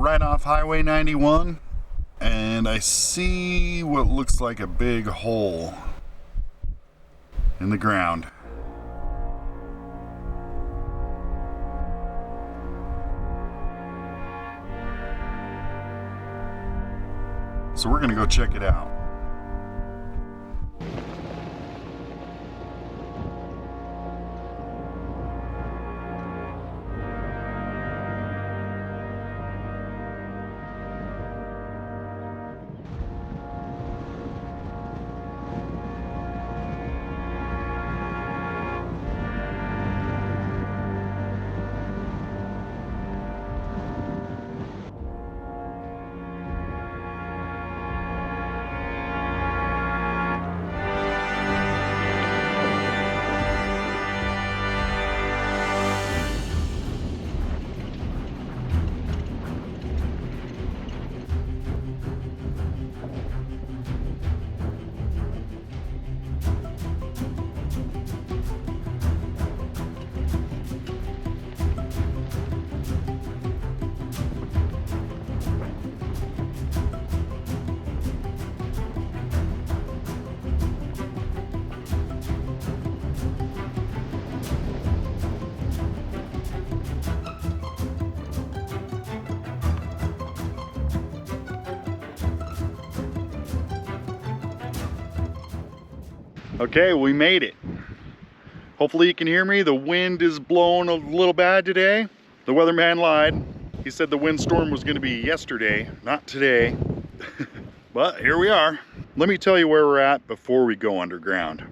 right off Highway 91, and I see what looks like a big hole in the ground. So we're gonna go check it out. Okay, we made it. Hopefully you can hear me. The wind is blowing a little bad today. The weatherman lied. He said the windstorm was gonna be yesterday, not today. But here we are. Let me tell you where we're at before we go underground.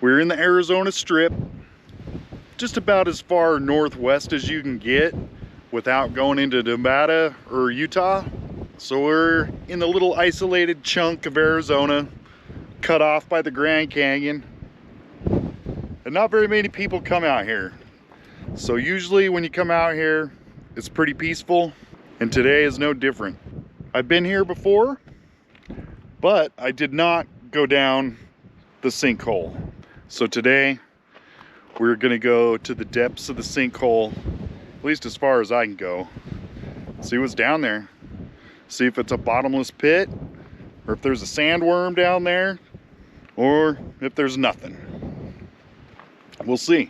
We're in the Arizona Strip, just about as far northwest as you can get without going into Nevada or Utah. So we're in the little isolated chunk of Arizona, cut off by the Grand Canyon, and not very many people come out here. So usually when you come out here, it's pretty peaceful, and today is no different. I've been here before, but I did not go down the sinkhole. So today we're gonna go to the depths of the sinkhole, at least as far as I can go, see what's down there, see if it's a bottomless pit, or if there's a sandworm down there, or if there's nothing. We'll see.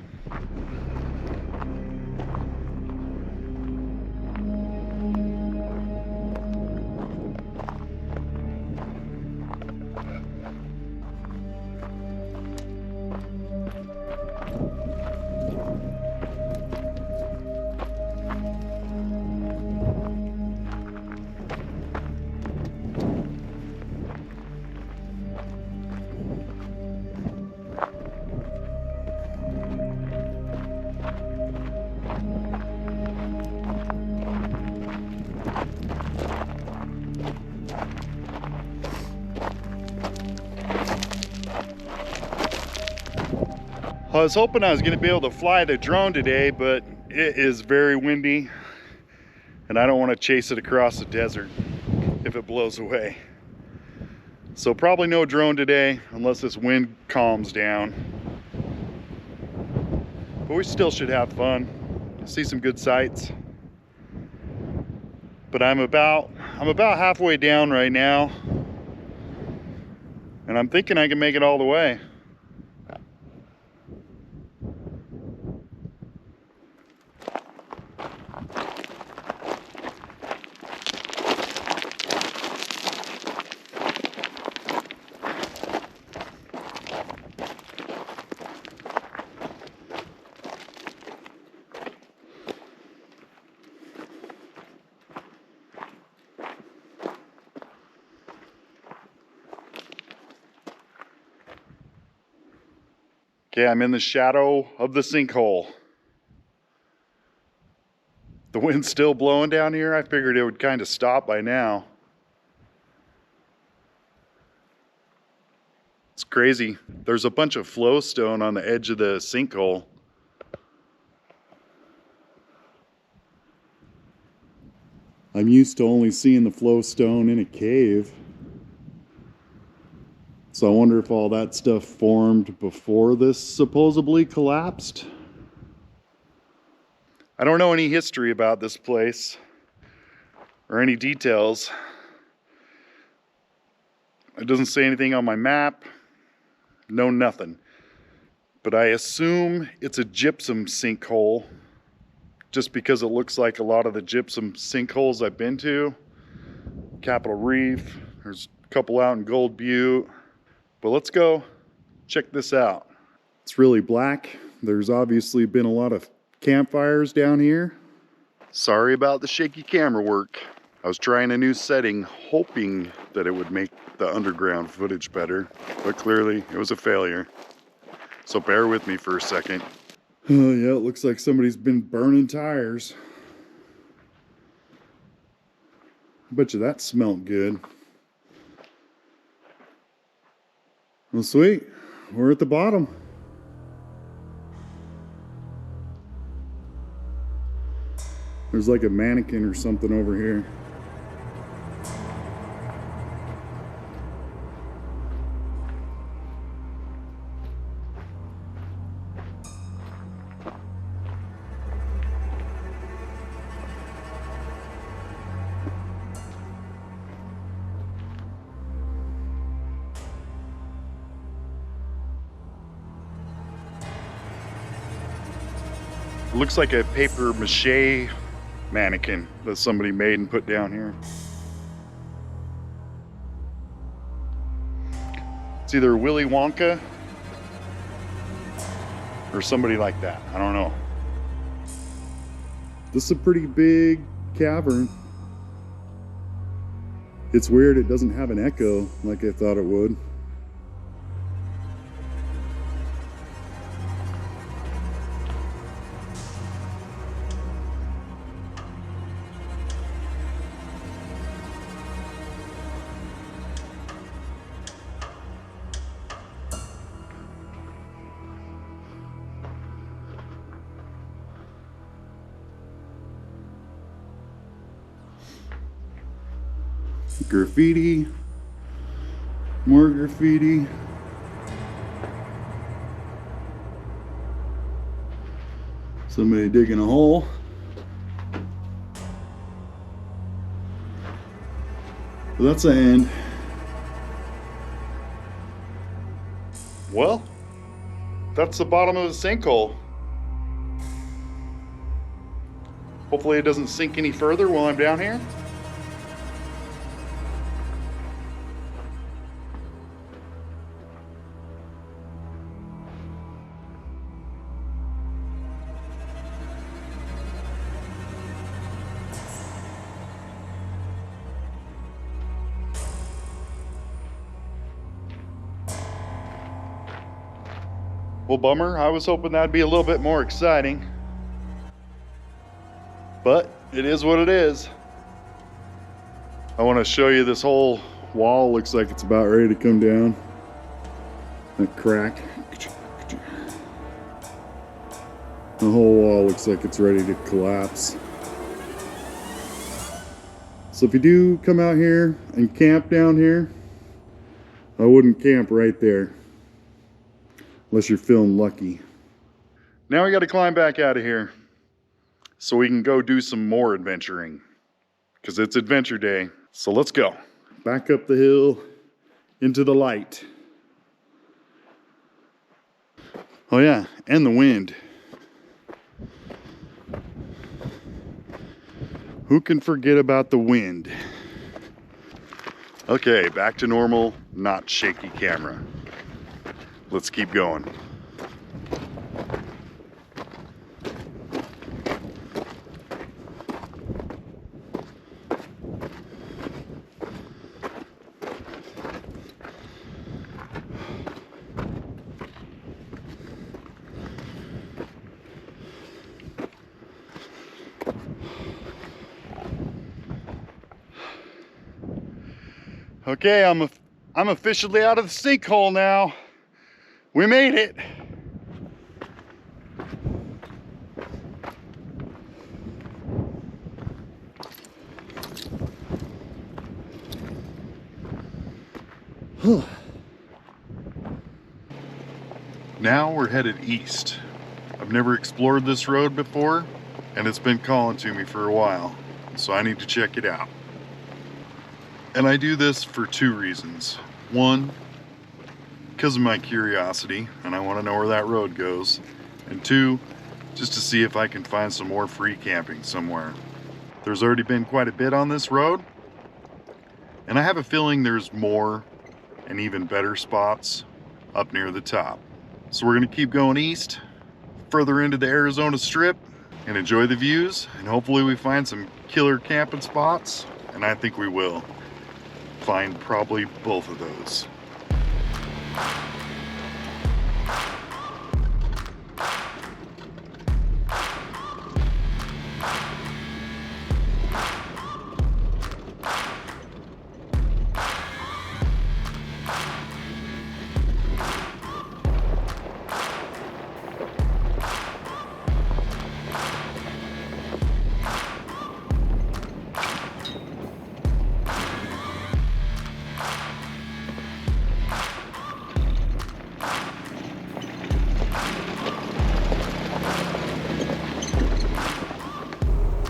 I was hoping I was going to be able to fly the drone today, but it is very windy and I don't want to chase it across the desert if it blows away. So probably no drone today unless this wind calms down. But we still should have fun, see some good sights. But I'm about halfway down right now, and I'm thinking I can make it all the way. Okay, I'm in the shadow of the sinkhole. The wind's still blowing down here. I figured it would kind of stop by now. It's crazy. There's a bunch of flowstone on the edge of the sinkhole. I'm used to only seeing the flowstone in a cave. So I wonder if all that stuff formed before this supposedly collapsed. I don't know any history about this place. or any details. It doesn't say anything on my map. No, nothing. But I assume it's a gypsum sinkhole, just because it looks like a lot of the gypsum sinkholes I've been to. Capitol Reef, there's a couple out in Gold Butte. But let's go check this out. It's really black. There's obviously been a lot of campfires down here. Sorry about the shaky camera work. I was trying a new setting, hoping that it would make the underground footage better, but clearly it was a failure. So bear with me for a second. Oh yeah, it looks like somebody's been burning tires. I bet you that smelled good. Well, sweet. We're at the bottom. There's like a mannequin or something over here. It looks like a paper mache mannequin that somebody made and put down here. It's either Willy Wonka or somebody like that. I don't know. This is a pretty big cavern. It's weird it doesn't have an echo like I thought it would. Graffiti, more graffiti. Somebody digging a hole. Well, that's the end. Well, that's the bottom of the sinkhole. Hopefully it doesn't sink any further while I'm down here. Well, bummer. I was hoping that'd be a little bit more exciting. But it is what it is. I want to show you this whole wall. Looks like it's about ready to come down. That crack. The whole wall looks like it's ready to collapse. So if you do come out here and camp down here, I wouldn't camp right there. Unless you're feeling lucky. Now we got to climb back out of here so we can go do some more adventuring, because it's adventure day. So let's go. Back up the hill into the light. Oh yeah, and the wind. Who can forget about the wind? Okay, back to normal, not shaky camera. Let's keep going. Okay, I'm officially out of the sinkhole now. We made it. Now we're headed east. I've never explored this road before, and it's been calling to me for a while, so I need to check it out. And I do this for two reasons. One, because of my curiosity, and I want to know where that road goes. And two, just to see if I can find some more free camping somewhere. There's already been quite a bit on this road, and I have a feeling there's more and even better spots up near the top. So we're gonna keep going east, further into the Arizona Strip, and enjoy the views, and hopefully we find some killer camping spots, and I think we will find probably both of those.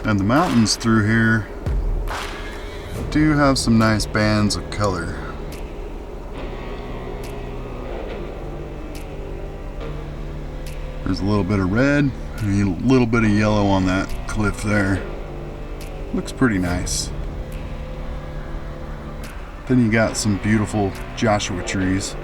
And the mountains through here do have some nice bands of color. There's a little bit of red and a little bit of yellow on that cliff there. Looks pretty nice. Then you got some beautiful Joshua trees.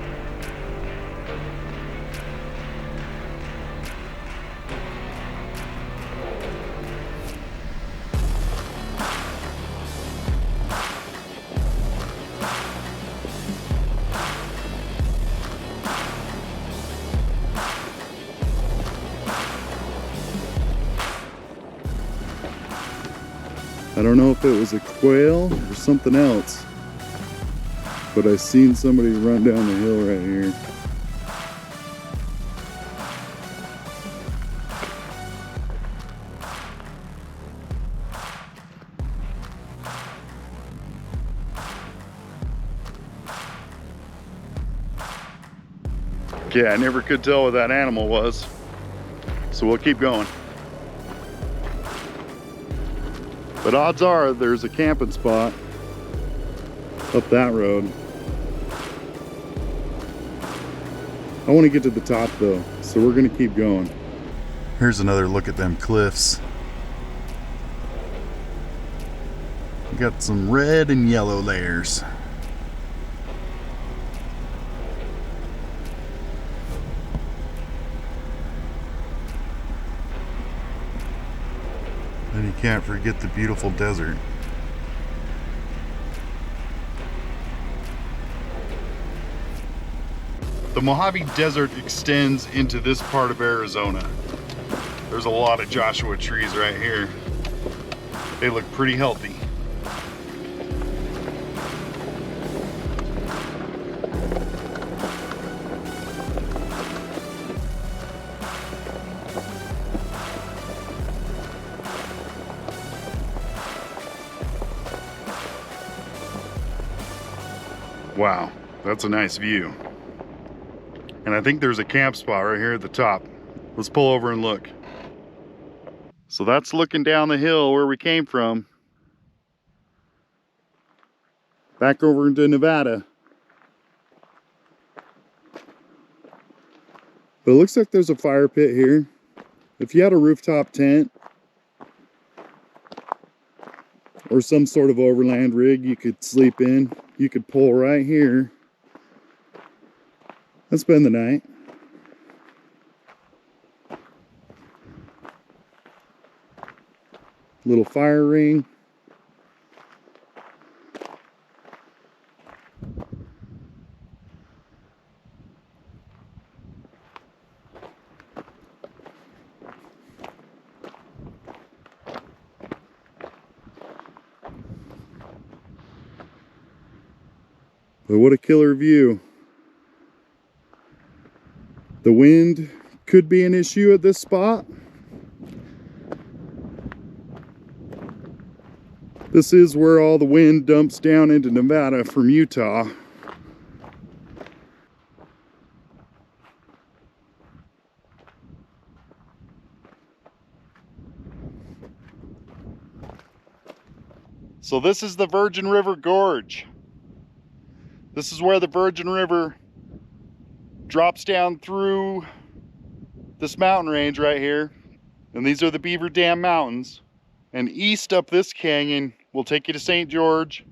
I don't know if it was a quail or something else, but I seen somebody run down the hill right here. Yeah, I never could tell what that animal was, so we'll keep going. But odds are there's a camping spot up that road. I want to get to the top though, so we're going to keep going. Here's another look at them cliffs. We got some red and yellow layers. And you can't forget the beautiful desert. The Mojave Desert extends into this part of Arizona. There's a lot of Joshua trees right here. They look pretty healthy. Wow, that's a nice view. And I think there's a camp spot right here at the top. Let's pull over and look. So that's looking down the hill where we came from. Back over into Nevada. But it looks like there's a fire pit here. If you had a rooftop tent or some sort of overland rig you could sleep in, you could pull right here and spend the night. Little fire ring. But what a killer view. The wind could be an issue at this spot. This is where all the wind dumps down into Nevada from Utah. So this is the Virgin River Gorge. This is where the Virgin River drops down through this mountain range right here. And these are the Beaver Dam Mountains. And east up this canyon will take you to St. George.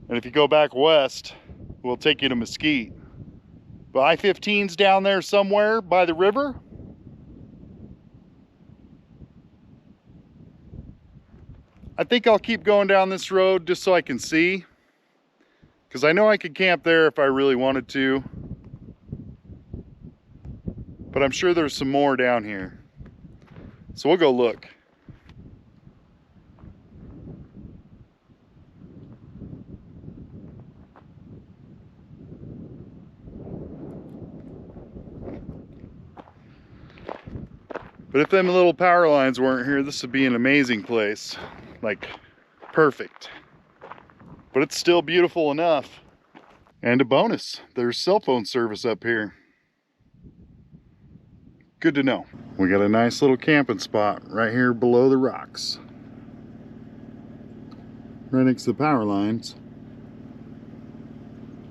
And if you go back west, we'll take you to Mesquite. But I-15's down there somewhere by the river. I think I'll keep going down this road just so I can see. Because I know I could camp there if I really wanted to. But I'm sure there's some more down here. So we'll go look. But if them little power lines weren't here, this would be an amazing place. Like, perfect. But it's still beautiful enough. And a bonus, there's cell phone service up here. Good to know. We got a nice little camping spot right here below the rocks. Right next to the power lines.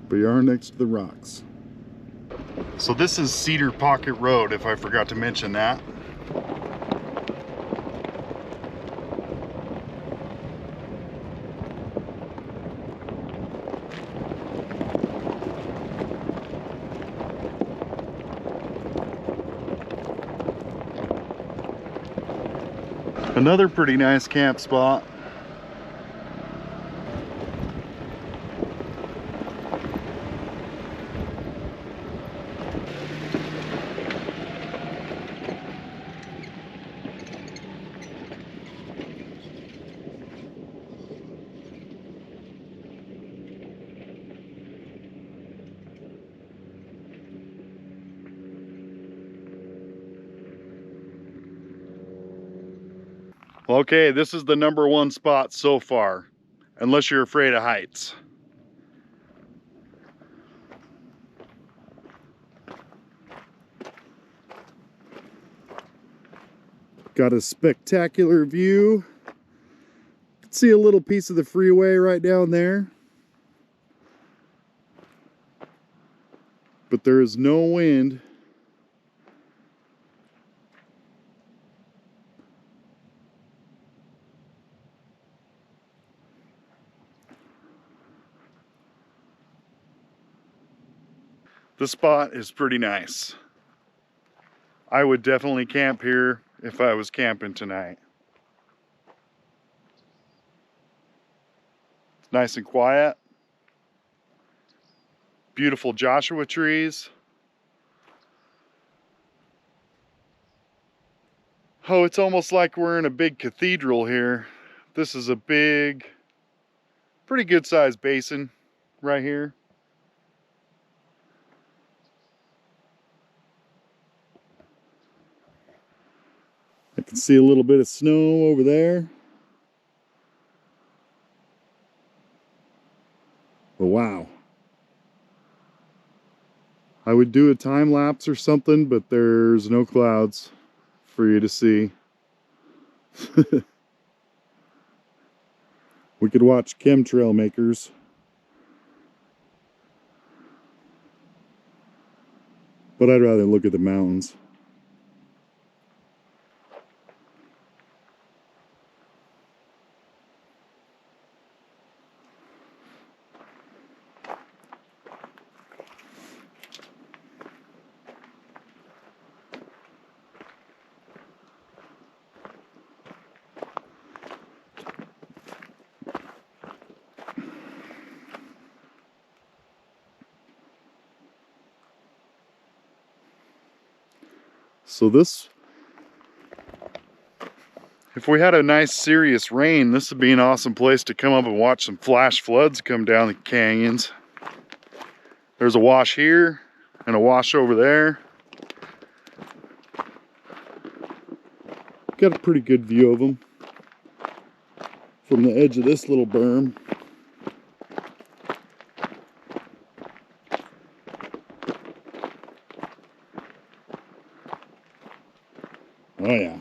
But you are next to the rocks. So this is Cedar Pocket Road, if I forgot to mention that. Another pretty nice camp spot. Okay, this is the #1 spot so far, unless you're afraid of heights. Got a spectacular view. You can see a little piece of the freeway right down there. But there is no wind. The spot is pretty nice. I would definitely camp here if I was camping tonight. It's nice and quiet. Beautiful Joshua trees. Oh, it's almost like we're in a big cathedral here. This is a big, pretty good sized basin right here. I can see a little bit of snow over there. But wow. I would do a time lapse or something, but there's no clouds for you to see. We could watch chemtrail makers. But I'd rather look at the mountains. So this, if we had a nice serious rain, this would be an awesome place to come up and watch some flash floods come down the canyons. There's a wash here and a wash over there. Got a pretty good view of them from the edge of this little berm. Oh yeah.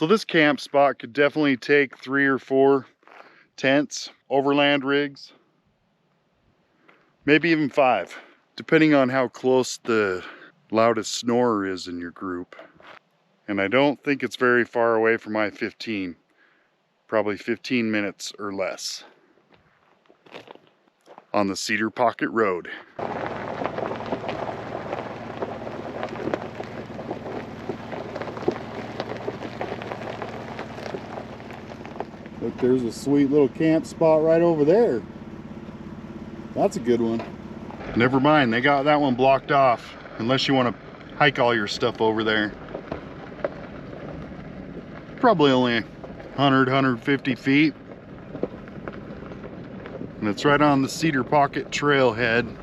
So this camp spot could definitely take 3 or 4 tents, overland rigs, maybe even 5, depending on how close the loudest snorer is in your group. And I don't think it's very far away from I-15, probably 15 minutes or less on the Cedar Pocket Road. Look, there's a sweet little camp spot right over there. That's a good one. Never mind, they got that one blocked off, unless you want to hike all your stuff over there. Probably only 100, 150 feet. And it's right on the Cedar Pocket trailhead.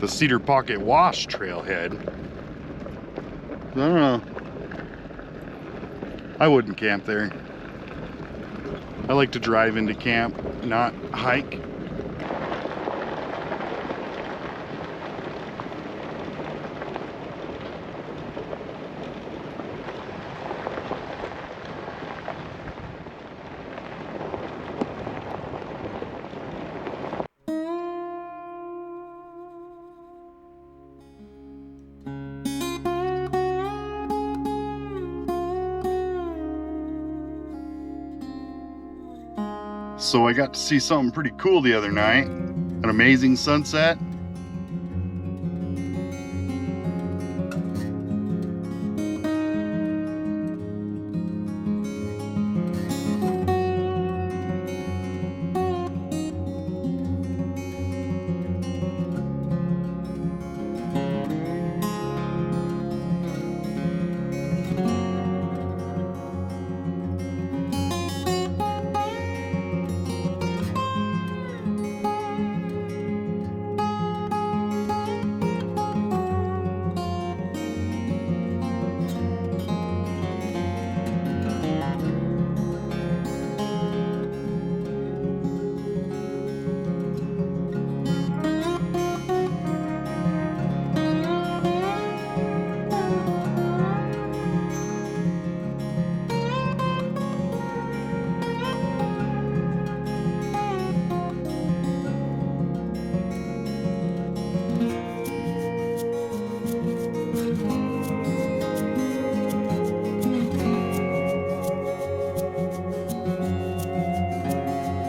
The Cedar Pocket Wash trailhead. I don't know. I wouldn't camp there. I like to drive into camp, not hike. So I got to see something pretty cool the other night. An amazing sunset.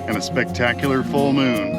And a spectacular full moon.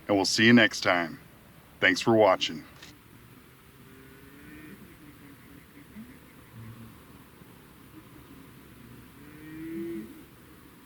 And we'll see you next time. Thanks for watching.